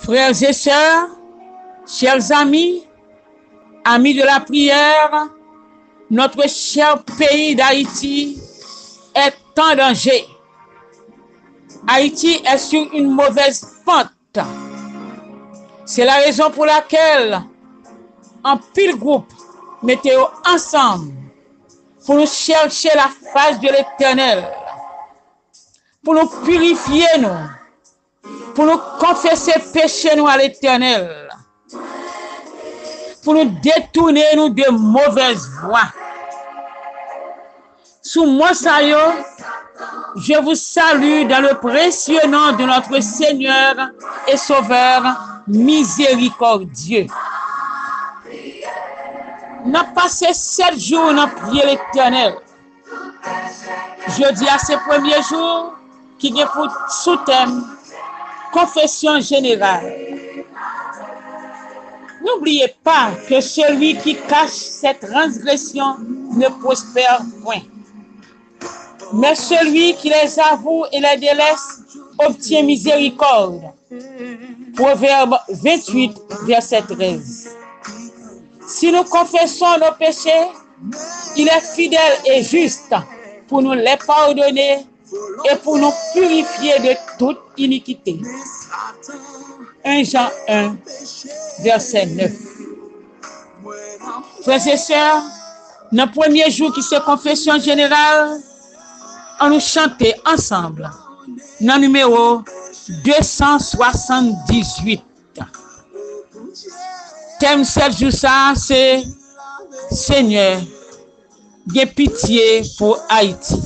Frères et sœurs, chers amis, amis de la prière, notre cher pays d'Haïti est en danger. Haïti est sur une mauvaise pente. C'est la raison pour laquelle, en pile groupe, mettez-vous ensemble pour nous chercher la face de l'Éternel, pour nous purifier, pour nous confesser péché nous à l'Éternel, pour nous détourner nous de mauvaises voies. Sous moi, Sayo, je vous salue dans le précieux nom de notre Seigneur et Sauveur miséricordieux. Nous avons passé 7 jours dans prier l'Éternel. Je dis à ces premiers jours qui est pour sous-thème confession générale. N'oubliez pas que celui qui cache cette transgression ne prospère point. Mais celui qui les avoue et les délaisse obtient miséricorde. Proverbe 28, verset 13. Si nous confessons nos péchés, il est fidèle et juste pour nous les pardonner et pour nous purifier de toute iniquité. 1 Jean 1, verset 9. Frères et sœurs, dans le premier jour qui c'est confession générale, on nous chantait ensemble dans le numéro 278. Thème 7 jours ça, c'est Seigneur, aie pitié pour Haïti.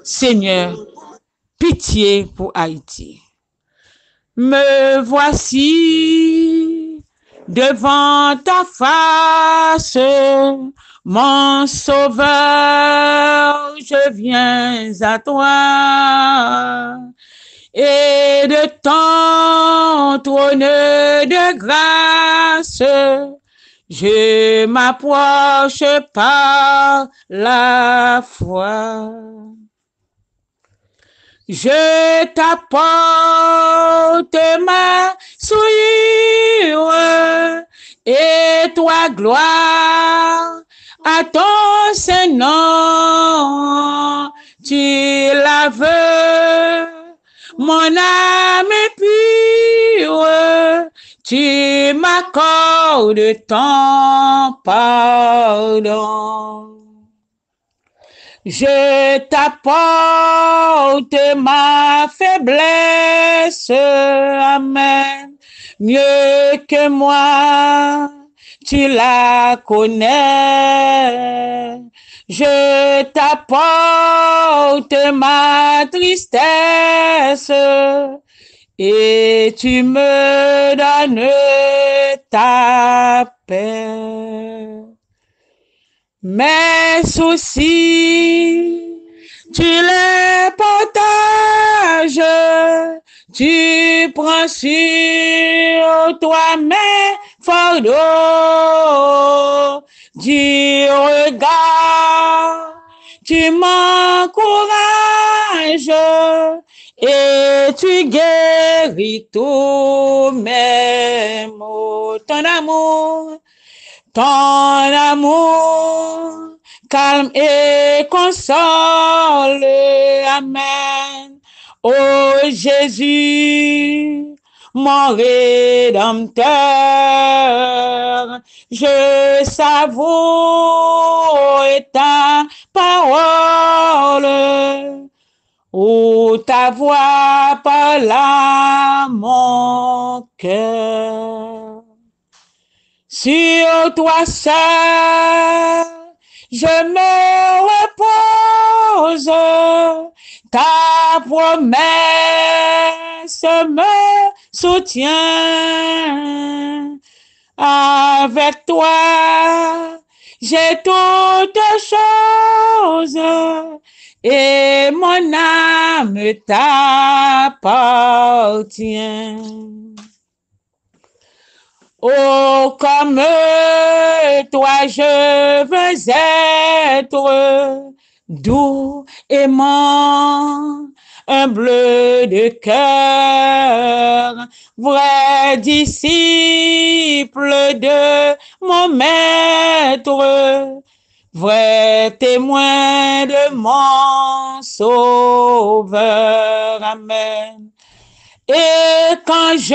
Seigneur, pitié pour Haïti. Me voici devant ta face, mon sauveur, je viens à toi. Et de ton trône de grâce, je m'approche par la foi. Je t'apporte ma souillure et toi gloire à ton Saint-Nom. Tu la veux, mon âme pure, tu m'accordes ton pardon. Je t'apporte ma faiblesse, amen, mieux que moi, tu la connais. Je t'apporte ma tristesse et tu me donnes ta paix. Mes soucis, tu les partages, tu prends sur toi mes fardeaux, du regard, tu m'encourages et tu guéris tous mes maux. Ton amour, calme et console, amen. Oh Jésus, mon Rédempteur, je savoure ta parole, où ta voix parle à mon cœur. Sur toi seul, je me repose, ta promesse me soutient. Avec toi, j'ai toutes choses et mon âme t'appartient. Oh, comme toi je veux être doux, aimant, humble de cœur, vrai disciple de mon maître, vrai témoin de mon sauveur. Amen. Et quand je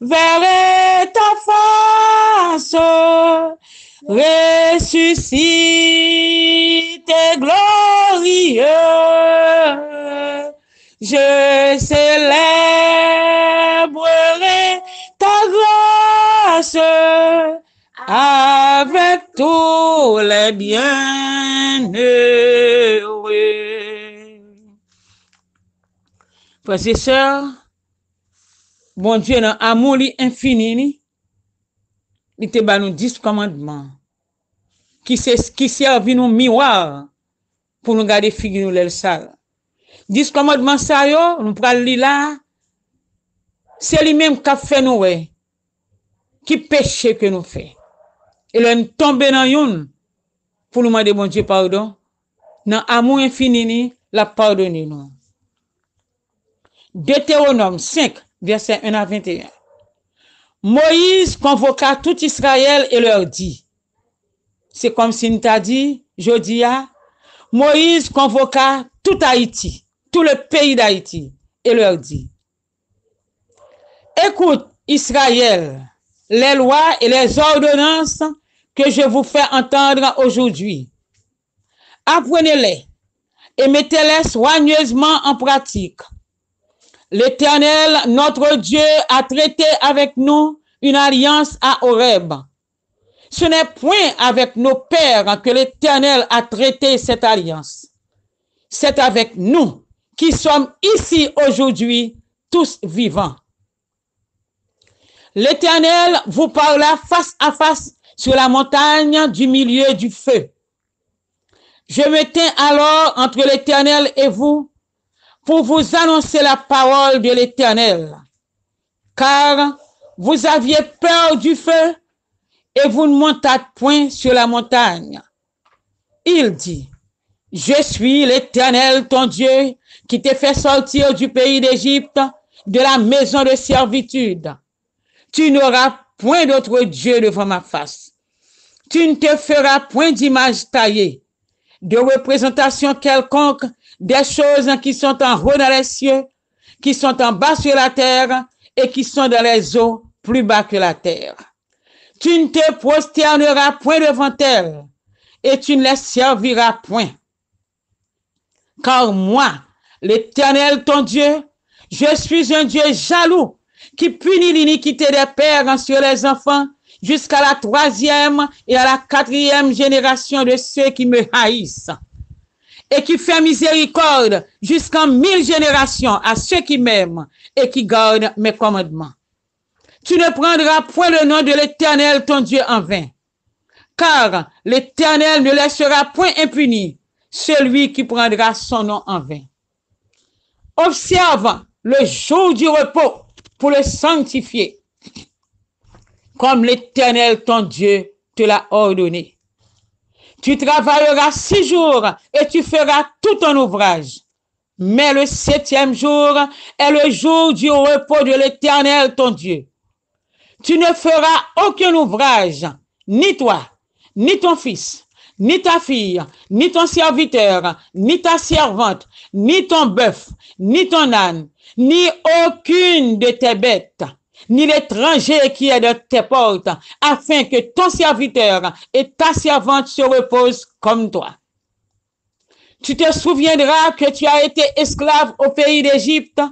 verrai ta face, ressuscité et glorieux, je célébrerai ta grâce avec tous les bienheureux. Frères et sœurs, bon Dieu, dans l'amour infini, il te bat nous 10 commandements qui servent nous miroir pour nous garder figure nous l'el sale. 10 commandements ça yo, nous pral li là, c'est lui-même qui a fait nous qui péché que nous fait. Et là nous tomber dans yon pour nous demander bon Dieu pardon. Dans amour infini, la pardonner nous. Deutéronome 5, verset 1 à 21. Moïse convoqua tout Israël et leur dit, c'est comme si nous t'a dit, Jodia, Moïse convoqua tout Haïti, tout le pays d'Haïti, et leur dit, écoute Israël, les lois et les ordonnances que je vous fais entendre aujourd'hui. Apprenez-les et mettez-les soigneusement en pratique. L'Éternel, notre Dieu, a traité avec nous une alliance à Horeb. Ce n'est point avec nos pères que l'Éternel a traité cette alliance. C'est avec nous qui sommes ici aujourd'hui, tous vivants. L'Éternel vous parla face à face sur la montagne du milieu du feu. Je me tins alors entre l'Éternel et vous pour vous annoncer la parole de l'Éternel, car vous aviez peur du feu et vous ne montâtes point sur la montagne. Il dit, je suis l'Éternel ton Dieu qui t'ai fait sortir du pays d'Égypte, de la maison de servitude. Tu n'auras point d'autre Dieu devant ma face. Tu ne te feras point d'image taillée, de représentation quelconque des choses qui sont en haut dans les cieux, qui sont en bas sur la terre et qui sont dans les eaux plus bas que la terre. Tu ne te prosterneras point devant elles et tu ne les serviras point. Car moi, l'Éternel ton Dieu, je suis un Dieu jaloux qui punit l'iniquité des pères sur les enfants jusqu'à la 3e et à la 4e génération de ceux qui me haïssent, et qui fait miséricorde jusqu'en 1000 générations à ceux qui m'aiment et qui gardent mes commandements. Tu ne prendras point le nom de l'Éternel ton Dieu en vain, car l'Éternel ne laissera point impuni celui qui prendra son nom en vain. Observe le jour du repos pour le sanctifier, comme l'Éternel ton Dieu te l'a ordonné. Tu travailleras 6 jours et tu feras tout ton ouvrage. Mais le 7e jour est le jour du repos de l'Éternel ton Dieu. Tu ne feras aucun ouvrage, ni toi, ni ton fils, ni ta fille, ni ton serviteur, ni ta servante, ni ton bœuf, ni ton âne, ni aucune de tes bêtes, ni l'étranger qui est de tes portes, afin que ton serviteur et ta servante se reposent comme toi. Tu te souviendras que tu as été esclave au pays d'Égypte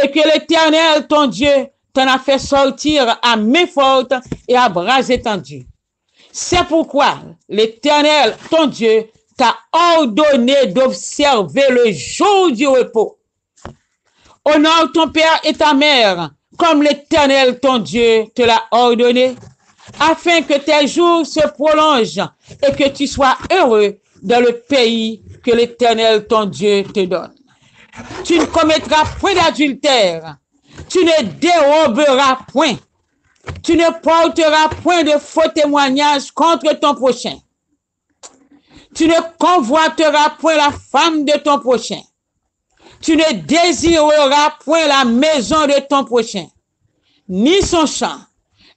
et que l'Éternel, ton Dieu, t'en a fait sortir à main forte et à bras étendus. C'est pourquoi l'Éternel, ton Dieu, t'a ordonné d'observer le jour du repos. Honore ton père et ta mère, comme l'Éternel, ton Dieu, te l'a ordonné, afin que tes jours se prolongent et que tu sois heureux dans le pays que l'Éternel, ton Dieu, te donne. Tu ne commettras point d'adultère, tu ne déroberas point, tu ne porteras point de faux témoignages contre ton prochain. Tu ne convoiteras point la femme de ton prochain. Tu ne désireras point la maison de ton prochain, ni son champ,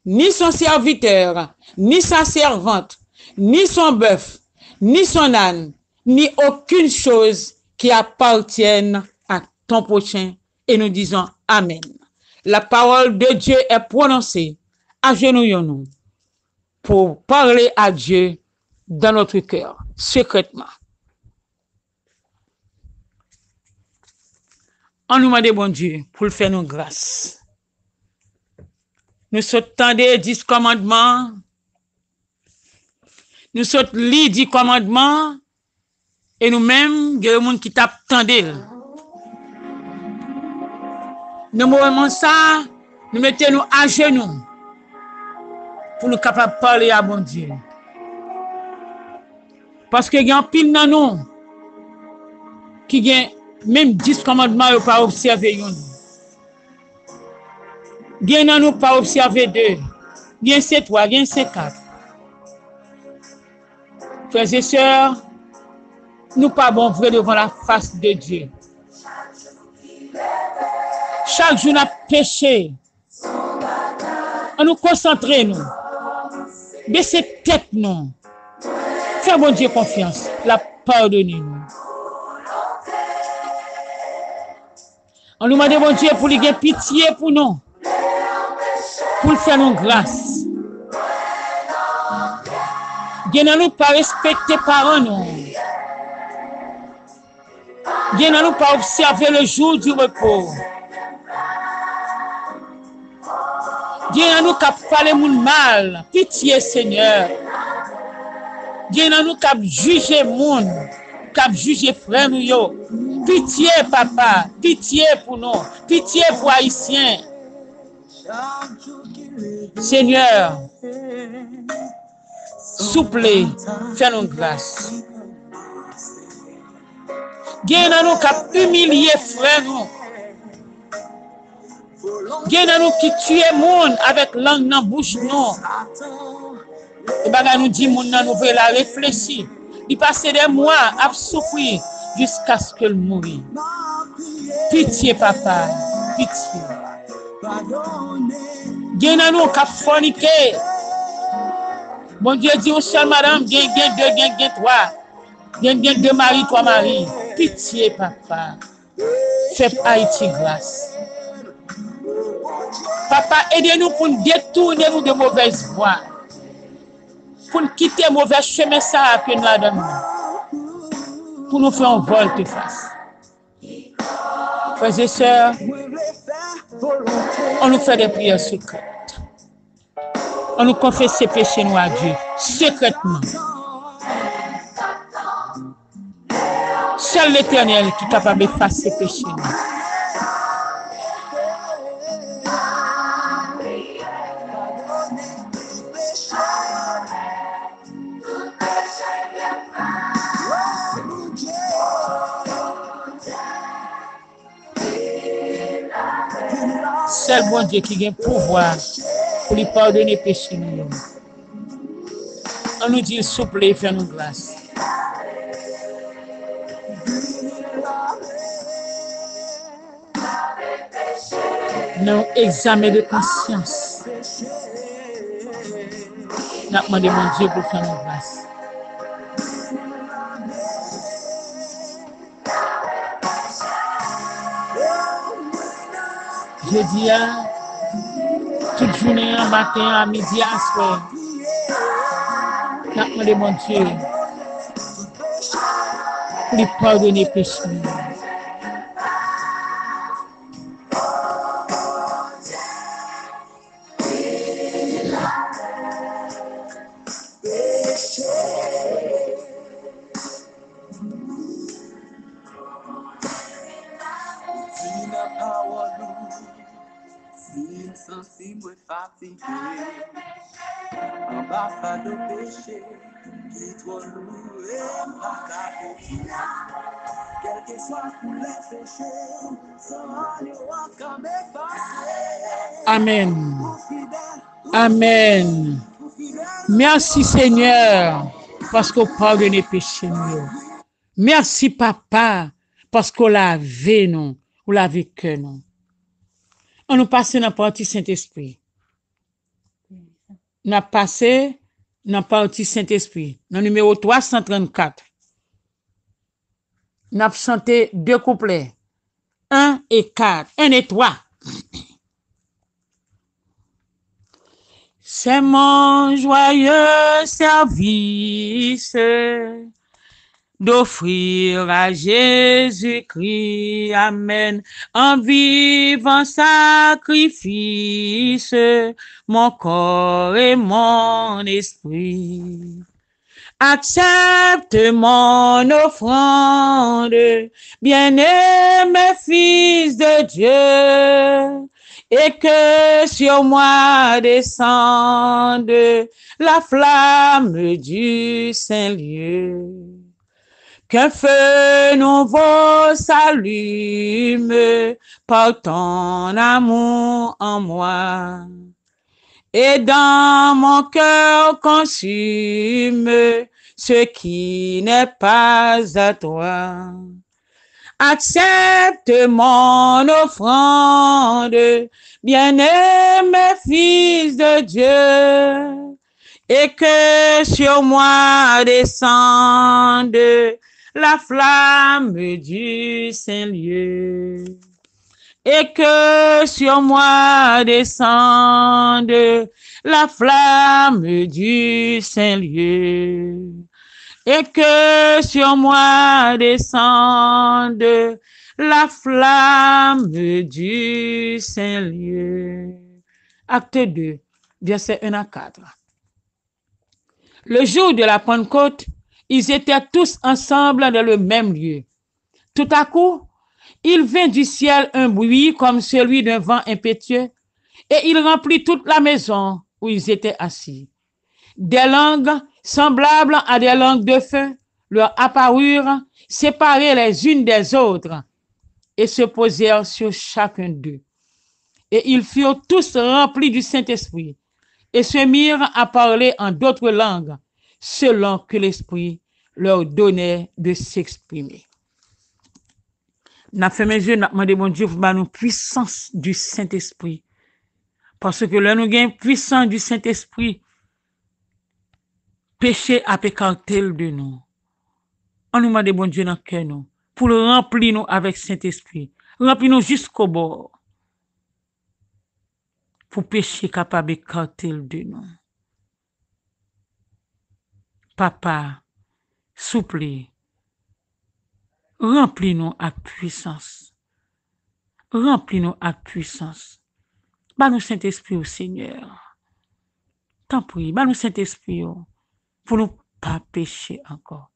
ni son serviteur, ni sa servante, ni son bœuf, ni son âne, ni aucune chose qui appartienne à ton prochain. Et nous disons Amen. La parole de Dieu est prononcée. Agenouillons-nous pour parler à Dieu dans notre cœur, secrètement. On nous demande, bon Dieu, pour le faire nous grâce. Nous sommes tendés 10 commandements. Nous sommes lits 10 commandements. Et nous-mêmes, il y a des gens qui t'attendent. Nous mouvons ça, nous mettons-nous à genoux pour nous capables de parler à bon Dieu. Parce qu'il y a un pile dans nous qui a même 10 commandements et pas observer un. Il y a nous pas observer 2. Il y a 3, il y a 4. Frères et sœurs, nous pas bon vrai devant la face de Dieu. Chaque jour, nous avons péché. On nous concentre, nous. Baissez tête, nous. Fais bon Dieu confiance. La pardonnez-nous. On nous demande bon Dieu pour lui avoir pitié pour nous. Pour le faire nous grâce. Dieu n'a nous pas respecté par nous. Dieu n'a nous pas observé le jour du repos. Dieu n'a nous pas parlé mon mal. Pitié Seigneur. Dieu n'a nous pas jugé monde. Pas jugé frère nous yo. Pitié papa. Pitié pour nous. Pitié pour Haïtiens. Seigneur, souple, fais-nous grâce. Dieu n'a nous pas humilié frère nous. Dieu n'a nous qui tue monde avec langue dans bouche nous. Et baga nous dit monde nous veut la réfléchir. Il passe des mois à souffrir jusqu'à ce qu'elle mourit. Pitié papa, pitié. Dieu n'a nous qui forniqué. Bon Dieu dit au seul madame, gain 2, gain 3. Gain 2 maris, 3 maris. Pitié papa. Fais Haïti grâce. Papa, aidez-nous pour nous détourner de mauvaises voies. Pour nous quitter mauvais chemin ça que nous la donnons. Pour nous faire un volte-face. Frères et sœurs, on nous fait des prières secrètes. On nous confesse ses péchés nous à Dieu, secrètement. Seul l'Éternel qui est capable d'effacer ses péchés. Seul bon Dieu qui a le pouvoir pour lui pardonner les péchés. On nous dit, s'il vous plaît, fais-nous grâce. Nous examen de conscience. Nous demandons mon Dieu pour faire nous grâce. Je dis à toute journée, un matin, à midi, à soir. Nous demandons mon Dieu pour lui pardonner les péchés. Amen. Amen. Merci Seigneur parce que vous pardonnez les péchés. Merci Papa parce qu'on lave nous, ou lave que nous. On nous passe dans la partie Saint-Esprit. On a passé dans la partie Saint-Esprit, dans le numéro 334. On a chanté 2 couplets, 1 et 4, 1 et 3. C'est mon joyeux service d'offrir à Jésus-Christ, amen, en vivant sacrifice, mon corps et mon esprit. Accepte mon offrande, bien-aimé fils de Dieu, et que sur moi descende la flamme du Saint-Lieu. Qu'un feu nouveau s'allume par ton amour en moi, et dans mon cœur consume ce qui n'est pas à toi. Accepte mon offrande, bien-aimé fils de Dieu, et que sur moi descende la flamme du Saint-Lieu. Et que sur moi descende la flamme du Saint-Lieu. Et que sur moi descende la flamme du Saint-Lieu. Acte 2, versets 1 à 4. Le jour de la Pentecôte, ils étaient tous ensemble dans le même lieu. Tout à coup, il vint du ciel un bruit comme celui d'un vent impétueux, et il remplit toute la maison où ils étaient assis. Des langues semblables à des langues de feu leur apparurent, séparées les unes des autres, et se posèrent sur chacun d'eux. Et ils furent tous remplis du Saint-Esprit, et se mirent à parler en d'autres langues, selon que l'Esprit leur donnait de s'exprimer. N'a fait mes yeux, n'a demandé mon Dieu pour nous puissance du Saint-Esprit. Parce que là, nous avons puissance du Saint-Esprit. Péché a écarté de nous. On nous demande bon Dieu dans le cœur, nous, pour le remplir nous avec Saint-Esprit. Remplir nous jusqu'au bord. Pour péché capable d'écarter de nous. Papa, souple, remplis-nous à puissance. Remplis-nous à puissance. Bah nous Saint-Esprit au Seigneur. T'en prie, bah nous Saint-Esprit pour nous pas pécher encore.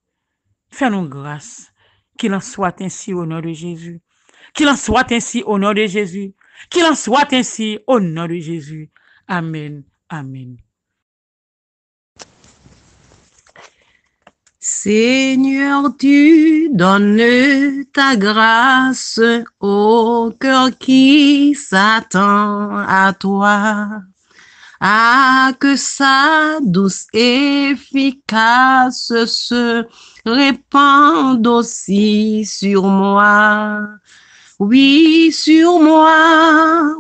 Fais-nous grâce. Qu'il en soit ainsi au nom de Jésus. Qu'il en soit ainsi au nom de Jésus. Qu'il en soit ainsi au nom de Jésus. Amen. Amen. Seigneur, tu donnes ta grâce au cœur qui s'attend à toi, que sa douce efficace se répande aussi sur moi. Oui, sur moi,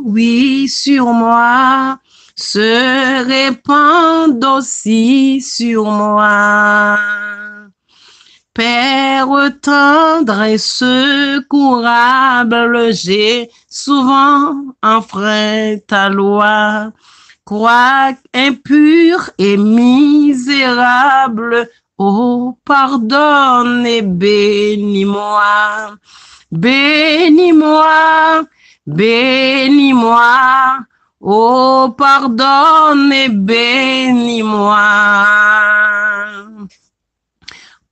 se répand aussi sur moi. Père tendre et secourable, j'ai souvent enfreint ta loi. Croix impure et misérable, oh, pardonne et bénis-moi. Bénis-moi, bénis-moi, oh, pardonne et bénis-moi.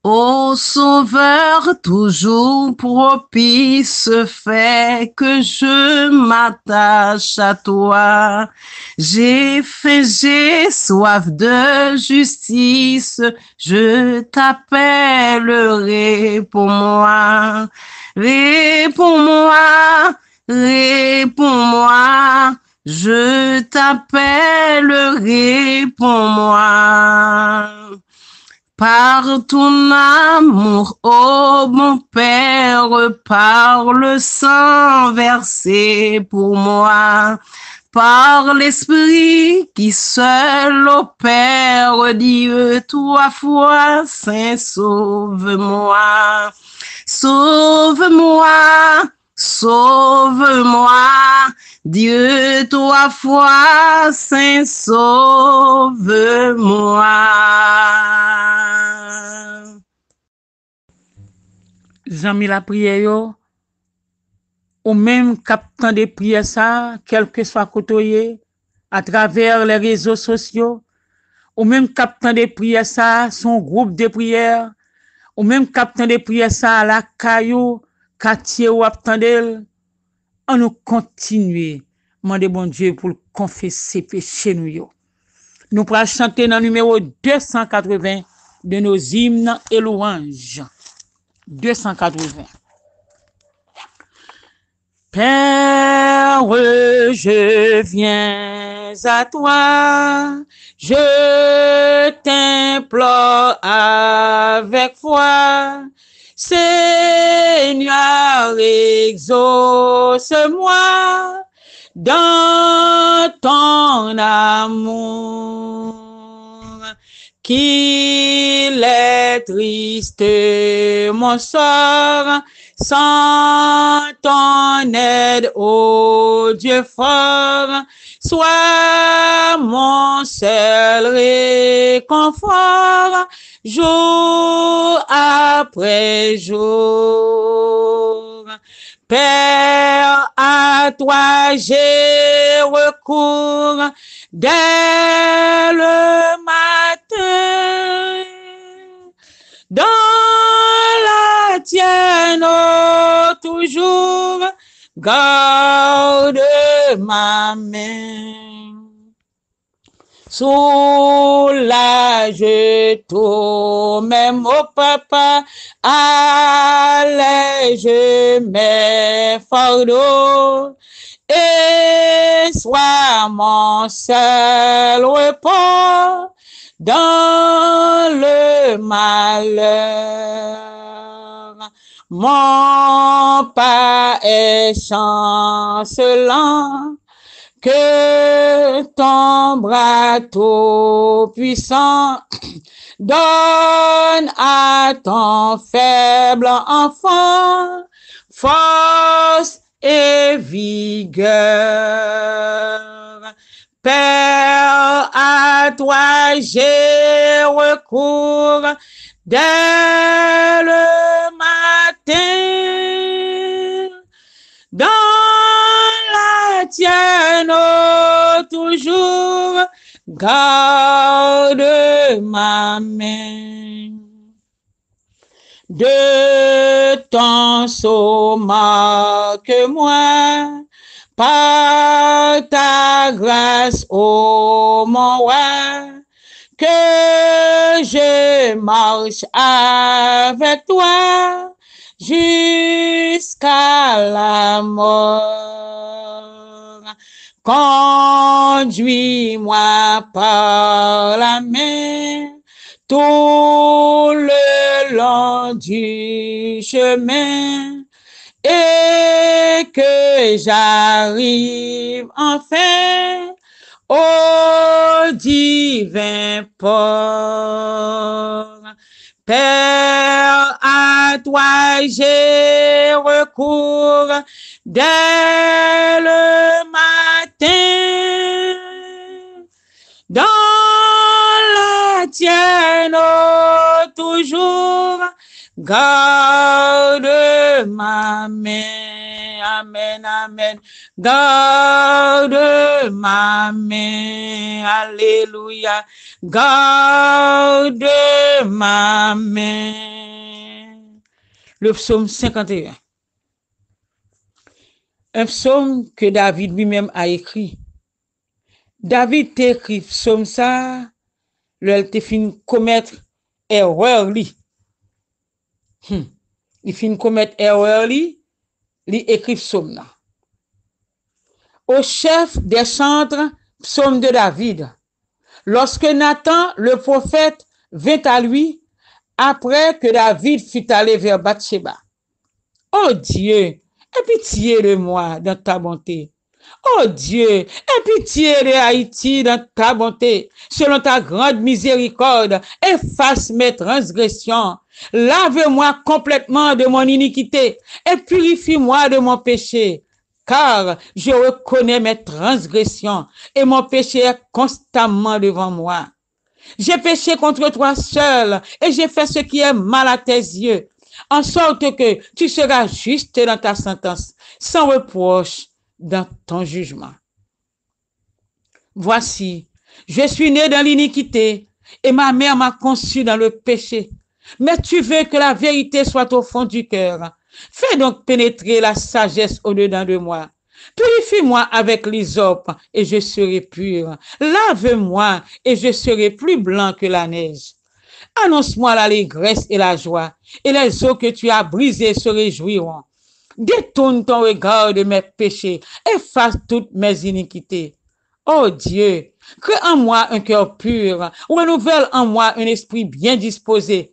Ô Sauveur toujours propice, fais que je m'attache à toi. J'ai faim, j'ai soif de justice, je t'appellerai pour moi. Réponds-moi, réponds-moi, je t'appellerai pour moi. par ton amour, ô mon Père, par le sang versé pour moi, par l'Esprit qui seul opère, Dieu, trois fois saint, sauve-moi, sauve-moi, sauve-moi, Dieu, trois fois saint, sauve-moi. Zami la prière yo, ou même captant des prières ça, quel que soit côté, à travers les réseaux sociaux, ou même captant des prières ça, son groupe de prières, ou même captant des prières ça à la caillou, quartier ou attendel, on nous continue, demander bon Dieu pour confesser péché nous yo. Nous pourrons chanter dans le numéro 280 de nos hymnes et louanges. 280. Père, je viens à toi, je t'implore avec foi. Seigneur, exauce-moi dans ton amour. Qu'il est triste mon sort, sans ton aide, ô Dieu fort, sois mon seul réconfort, jour après jour. Père, à toi j'ai recours dès le matin. Dans la tienne, oh, toujours, garde ma main. Soulage toi-même, oh papa, allège mes fardeaux, et sois mon seul repos dans le malheur. Mon pas est chancelant, que ton bras tout puissant donne à ton faible enfant force et vigueur. Père, à toi j'ai recours dès le matin. Dans la tienne, oh, toujours, garde ma main. De ton sceau marque-moi, par ta grâce, ô mon roi, que je marche avec toi jusqu'à la mort. Conduis-moi par la main tout le long du chemin, et que j'arrive enfin au divin port. Père, à toi j'ai recours dès le matin. Dans la tienne, oh, toujours, garde ma main. Amen, amen. Garde ma main. Alléluia. Garde ma main. Le psaume 51. Un psaume que David lui-même a écrit. David t'écrit psaume ça, il te fin commettre erreur li. Il fin commettre erreur li écrit psaume là. Au chef des chantres, psaume de David. Lorsque Nathan, le prophète, vint à lui, après que David fut allé vers Bathsheba. Oh Dieu, aie pitié de moi dans ta bonté. Oh Dieu, aie pitié de Haïti dans ta bonté. Selon ta grande miséricorde, efface mes transgressions. Lave-moi complètement de mon iniquité et purifie-moi de mon péché. Car je reconnais mes transgressions et mon péché est constamment devant moi. J'ai péché contre toi seul et j'ai fait ce qui est mal à tes yeux, en sorte que tu seras juste dans ta sentence, sans reproche dans ton jugement. Voici, je suis né dans l'iniquité et ma mère m'a conçu dans le péché. Mais tu veux que la vérité soit au fond du cœur. Fais donc pénétrer la sagesse au-dedans de moi. Purifie-moi avec l'hysope et je serai pur. Lave-moi et je serai plus blanc que la neige. Annonce-moi l'allégresse et la joie, et les eaux que tu as brisées se réjouiront. Détourne ton regard de mes péchés, efface toutes mes iniquités. Oh Dieu, crée en moi un cœur pur, renouvelle en moi un esprit bien disposé.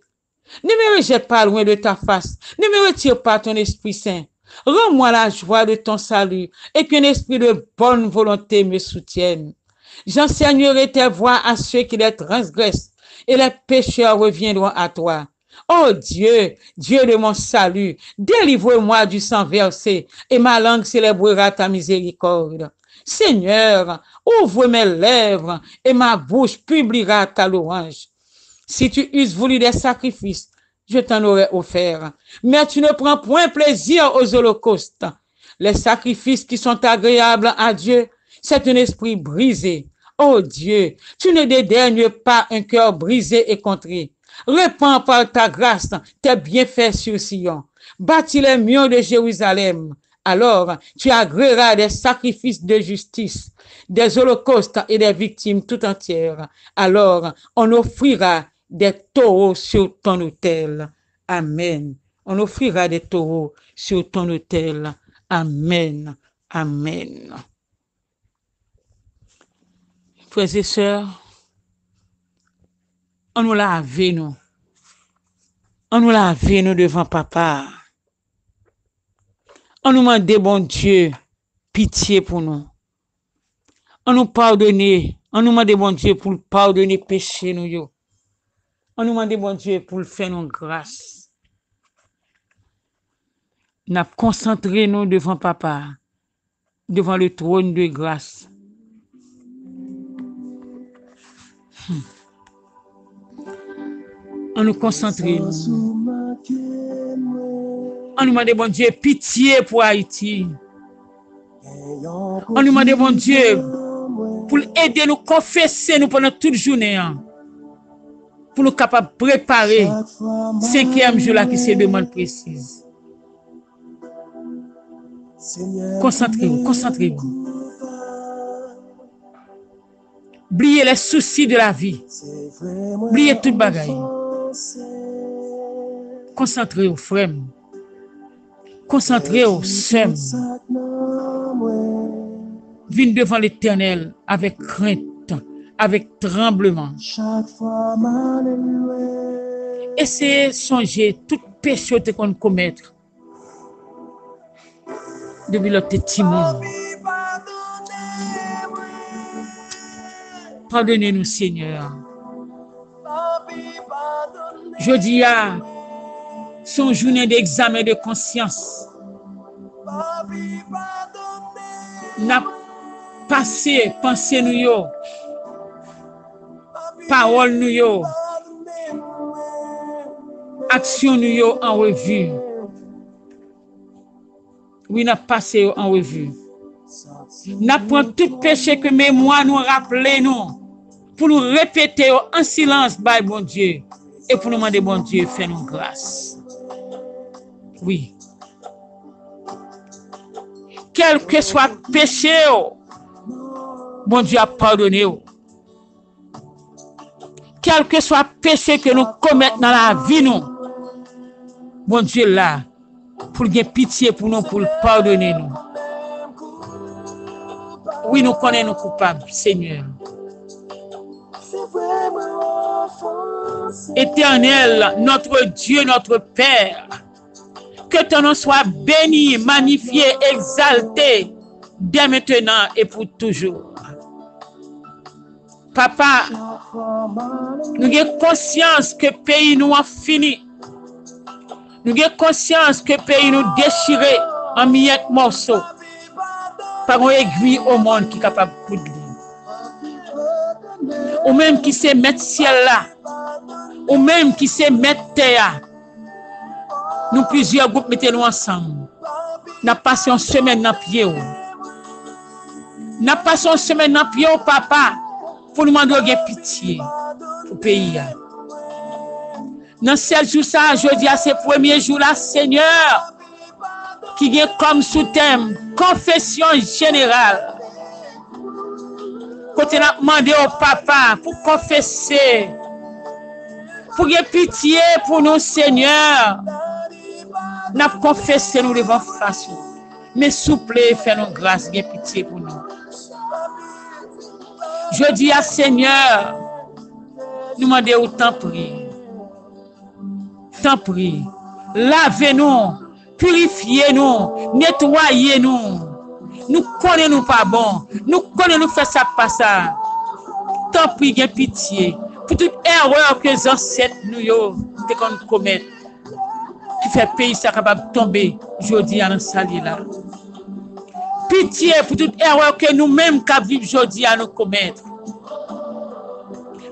Ne me rejette pas loin de ta face, ne me retire pas ton Esprit Saint. Rends-moi la joie de ton salut et qu'un esprit de bonne volonté me soutienne. J'enseignerai tes voies à ceux qui les transgressent et les pécheurs reviendront à toi. Oh Dieu, Dieu de mon salut, délivre-moi du sang versé et ma langue célébrera ta miséricorde. Seigneur, ouvre mes lèvres et ma bouche publiera ta louange. Si tu eusses voulu des sacrifices, je t'en aurais offert. Mais tu ne prends point plaisir aux holocaustes. Les sacrifices qui sont agréables à Dieu, c'est un esprit brisé. Oh Dieu, tu ne dédaignes pas un cœur brisé et contré. Répands par ta grâce tes bienfaits sur Sion. Bâtis les murs de Jérusalem. Alors, tu agréeras des sacrifices de justice, des holocaustes et des victimes tout entières. Alors, on offrira des taureaux sur ton autel. Amen. On offrira des taureaux sur ton autel. Amen. Amen. Frères et sœurs, on nous lave nous. On nous lave nous devant papa. On nous demande, bon Dieu, pitié pour nous. On nous pardonne. On nous demande, bon Dieu, pour pardonner péché nous yo. On nous demande, bon Dieu, pour faire nous grâce. Nous concentré nous devant papa, devant le trône de grâce. On nous concentre. On nous demande, bon Dieu, pitié pour Haïti. On nous demande, bon Dieu, pour aider nous, confesser nous pendant toute journée. Pour nous capables de préparer 5e jour là qui se demande précise. Concentrez-vous, concentrez-vous. Oubliez les soucis de la vie. Oubliez toute bagaille. Concentrez-vous, frère. Concentrez-vous, sœur. Viens devant l'Éternel avec crainte, avec tremblement. Essayez de songer tout péché que qu'on commettre depuis notre petit monde. Pardonnez-nous, Seigneur. Jeudi a son journée d'examen de conscience. N'a passé pensée nous yo, parole nous yo, action nous yo en revue. Oui, n'a passé en revue. N'a pris tout péché que mémoire nous rappelait nous pour nous répéter en silence, by bon Dieu, et pour nous demander bon Dieu, fais-nous grâce. Oui. Quel que soit péché, bon Dieu a pardonné. Quel que soit péché que nous commettons dans la vie, nous, bon Dieu là, pour gagner pitié pour nous, pour pardonner nous. Oui, nous connaissons nos coupables, Seigneur. Éternel, notre Dieu, notre Père, que ton nom soit béni, magnifié, exalté, dès maintenant et pour toujours. Papa, nous avons conscience que le pays nous a fini. Nous avons conscience que le pays nous déchiré en miettes morceaux par une aiguille au monde qui est capable de coudre. Ou même qui sait mettre ciel là, ou même qui sait mettre terre. Nous plusieurs groupes mettons-nous ensemble. Nous passons une semaine dans pied. Nous passons une semaine dans pied, papa, pour nous demander pitié pour le pays. Dans 7 jours, ça, je dis à ces premiers jours là, Seigneur, qui est comme sous-thème, confession générale. Quand on a demandé au papa pour confesser, pour qu'il y ait pitié pour nous, Seigneur, nous avons confessé nous devant face. Mais s'il vous plaît, fais-nous grâce, qu'il y ait pitié pour nous. Je dis à Seigneur, nous demandons tant prie. Tant prie. Lavez-nous, purifiez-nous, nettoyez-nous. Nous connaissons pas bon. Nous connaissons faire ça pas ça. Tant pis, bien pitié. Pour toute erreur que les ancêtres nous commettent, qui fait pays ça capable de tomber, aujourd'hui à l'ensali là. Pitié pour toute erreur que nous-mêmes qui vivons aujourd'hui à nous commettre.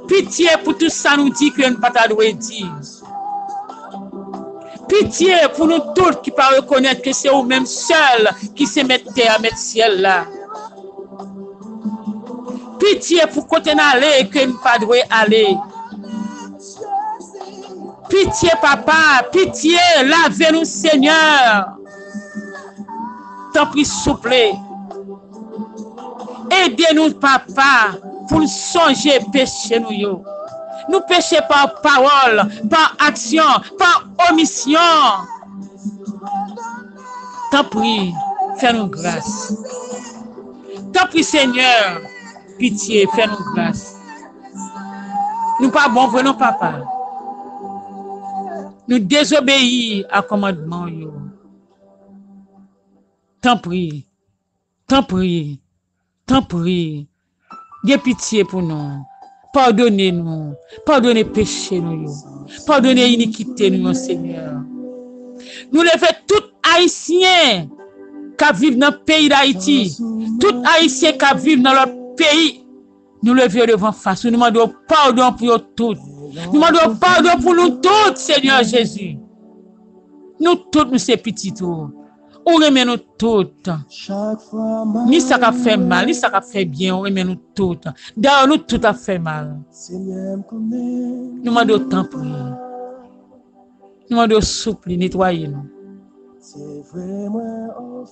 Pitié pour tout ça nous dit que nous ne pas dire. Pitié pour nous tous qui ne pas reconnaître que c'est nous-mêmes seuls qui se mettent terre à mettre ciel là. Pitié pour côté aller que nous pas devons aller. Pitié papa, pitié, lavez-nous Seigneur. Tant pis souple. Aidez-nous papa pour nous songer péché nous. Nous péchons par parole, par action, par omission. Tant pis, fais-nous grâce. Tant pis, Seigneur, pitié, fais-nous grâce. Nous pas bon pour nos papa. Nous désobéissons à commandement. Tant pis, tant pis, tant pis. Ayez pitié pour nous. Pardonnez-nous. Pardonnez péché nous. Pardonnez iniquité nous, Seigneur. Nous levons tout Haïtien qui vivent dans le pays d'Haïti. Tout Haïtien qui vivent dans notre pays. Nous levons devant face. Nous demandons pardon pour tous. Nous demandons pardon pour nous tous, Seigneur Jésus. Nous tous, nous sommes petits tours. On remet nous toutes. Ni ça qui fait mal, ni ça qui fait bien, on remet nous toutes. D'ailleurs, nous tout a fait mal. Nous demandons tant pour nous. Nous demandons souple, nettoyez-nous.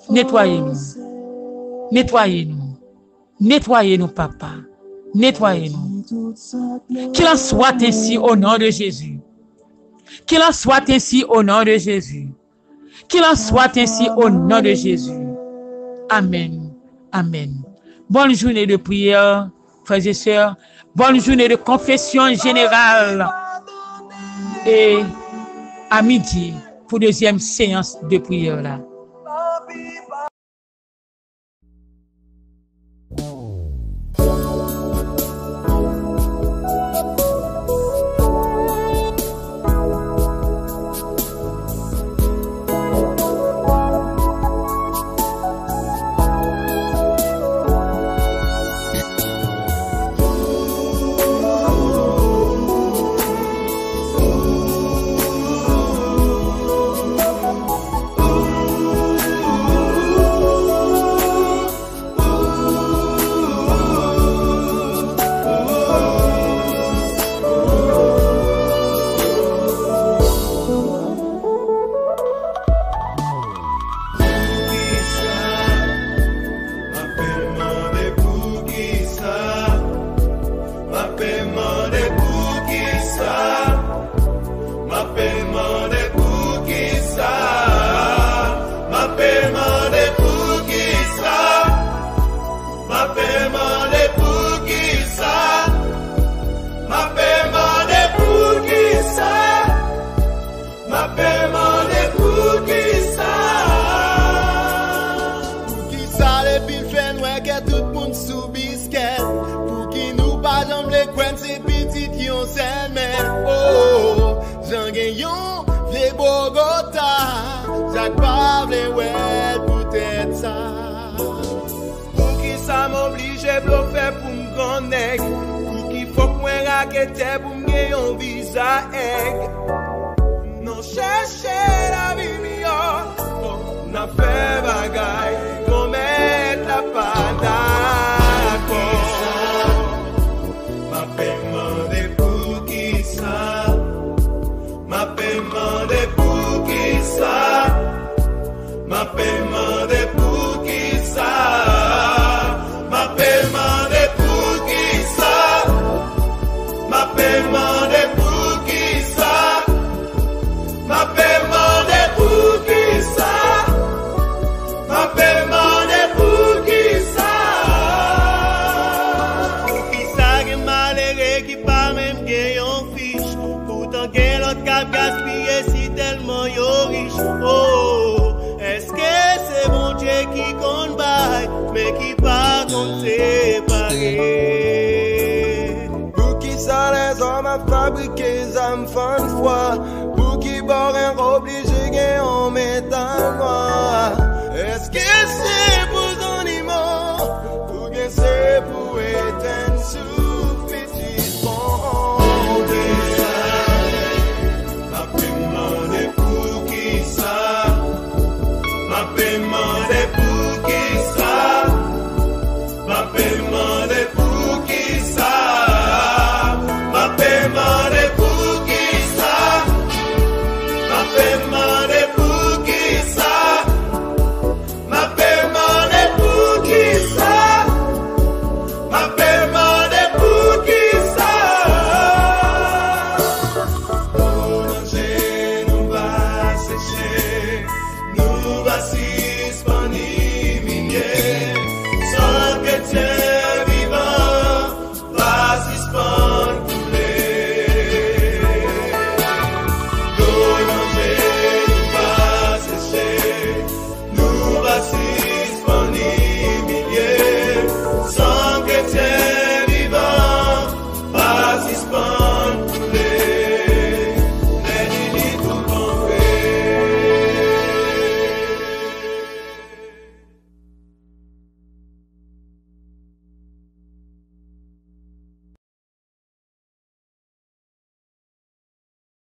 Nettoyez-nous. Nettoyez-nous. Nettoyez-nous, papa. Nettoyez-nous. Qu'il en soit ainsi au nom de Jésus. Qu'il en soit ainsi au nom de Jésus. Qu'il en soit ainsi au nom de Jésus. Amen. Amen. Bonne journée de prière, frères et sœurs. Bonne journée de confession générale. Et à midi, pour deuxième séance de prière là. monde sous biscuit. Pour qui nous pas jambe les coins, c'est petit qui ont s'aimé. Oh, j'en gagne les Bogota. Jacques parle, ouais, peut-être ça. Pour qui ça m'oblige à faire pour me connecter. Pour qui faut que moi raquette pour me gagner un visa egg. Non, chercher la vie meilleure. N'a fait bagaille, qu'on mette la panade. Ma paiement des pour qui ça? Ma paiement des pour qui ça? Ma paiement des pour qui ça? Ma paiement des pour qui ça? Ma paiement des pour qui ça? Ma paiement des pour qui ça? Ma paiement des pour qui ça? Pour qui ça qui malheureux qui pas même gagne fiche. Pourtant que l'autre cap gaspillé si tellement yo riche. Oh, est-ce que c'est mon Dieu qui compte bail, mais qui pas compte séparer? Pour qui ça les hommes a fabriqué des âmes fan froid? Pour qui bord un obligé gagne en métal noir? Est-ce que c'est pour ton animaux? Ou bien c'est pour éteindre sous petit fondé? Ma paiement des pour qui ça? Ma paiement des pour qui ça? Ma paiement